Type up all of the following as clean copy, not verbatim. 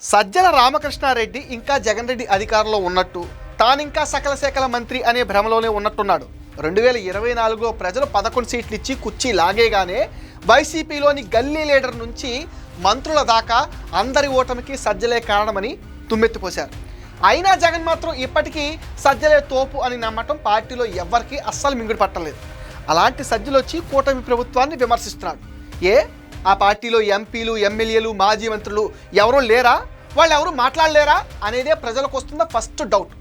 సజ్జల రామకృష్ణారెడ్డి ఇంకా జగన్ రెడ్డి అధికారంలో ఉన్నట్టు, తానింకా సకల శాఖల మంత్రి అనే భ్రమలోనే ఉన్నట్టున్నాడు. 2024లో ప్రజలు 11 సీట్లు ఇచ్చి కుర్చీ లాగేగానే వైసీపీలోని గల్లీ లీడర్ నుంచి మంత్రుల దాకా అందరి ఓటమికి సజ్జలే కారణమని తుమ్మెత్తిపోశారు. అయినా జగన్ మాత్రం ఇప్పటికీ సజ్జలే తోపు అని నమ్మటం పార్టీలో ఎవ్వరికీ అస్సలు మింగుడు పట్టలేదు. అలాంటి సజ్జలు వచ్చి కూటమి ప్రభుత్వాన్ని విమర్శిస్తున్నాడు. ఆ పార్టీలో ఎంపీలు, ఎమ్మెల్యేలు, మాజీ మంత్రులు ఎవరూ లేరా? వాళ్ళు ఎవరు మాట్లాడలేరా అనేదే ప్రజలకు వస్తున్న ఫస్ట్ డౌట్.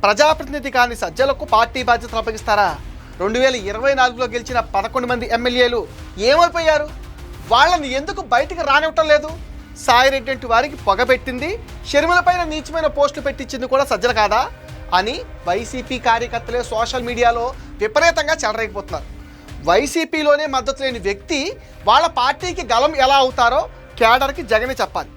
ప్రజాప్రతినిధి కాని సజ్జలకు పార్టీ బాధ్యతలు అప్పగిస్తారా? 2024లో గెలిచిన 11 మంది ఎమ్మెల్యేలు ఏమైపోయారు? వాళ్ళని ఎందుకు బయటికి రానివ్వటం లేదు? సాయిరెడ్డి అంటూ వారికి పొగబెట్టింది, షర్మిలపైన నీచమైన పోస్టులు పెట్టించింది కూడా సజ్జల కాదా అని వైసీపీ కార్యకర్తలే సోషల్ మీడియాలో విపరీతంగా చెలరేగిపోతున్నారు. వైసీపీలోనే మద్దతు లేని వ్యక్తి వాళ్ళ పార్టీకి గలం ఎలా అవుతారో కేడర్కి జగనే చెప్పాలి.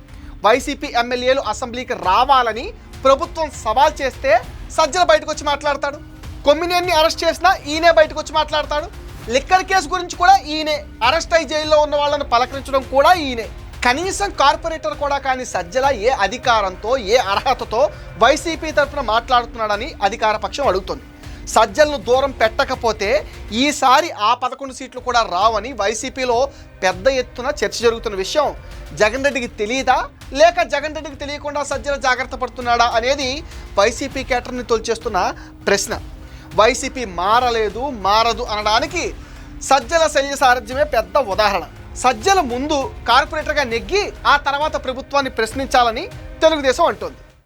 వైసీపీ ఎమ్మెల్యేలు అసెంబ్లీకి రావాలని ప్రభుత్వం సవాల్ చేస్తే సజ్జల బయటకు వచ్చి మాట్లాడతాడు. కొమ్మినేని అరెస్ట్ చేసినా ఈయనే బయటకు వచ్చి మాట్లాడతాడు. లిక్కర్ కేసు గురించి కూడా ఈయనే, అరెస్ట్ అయి జైల్లో ఉన్న వాళ్ళని పలకరించడం కూడా ఈయనే. కనీసం కార్పొరేటర్ కూడా కాని సజ్జల ఏ అధికారంతో, ఏ అర్హతతో వైసీపీ తరఫున మాట్లాడుతున్నాడని అధికార పక్షం అడుగుతుంది. సజ్జలను దూరం పెట్టకపోతే ఈసారి ఆ 11 సీట్లు కూడా రావని వైసీపీలో పెద్ద ఎత్తున చర్చ జరుగుతున్న విషయం జగన్ రెడ్డికి తెలియదా, లేక జగన్ రెడ్డికి తెలియకుండా సజ్జల జాగ్రత్త పడుతున్నాడా అనేది వైసీపీ కేటర్ని తొలిచేస్తున్న ప్రశ్న. వైసీపీ మారదు అనడానికి సజ్జల శల్య సారథ్యమే పెద్ద ఉదాహరణ. సజ్జల ముందు కార్పొరేటర్గా నెగ్గి ఆ తర్వాత ప్రభుత్వాన్ని ప్రశ్నించాలని తెలుగుదేశం అంటోంది.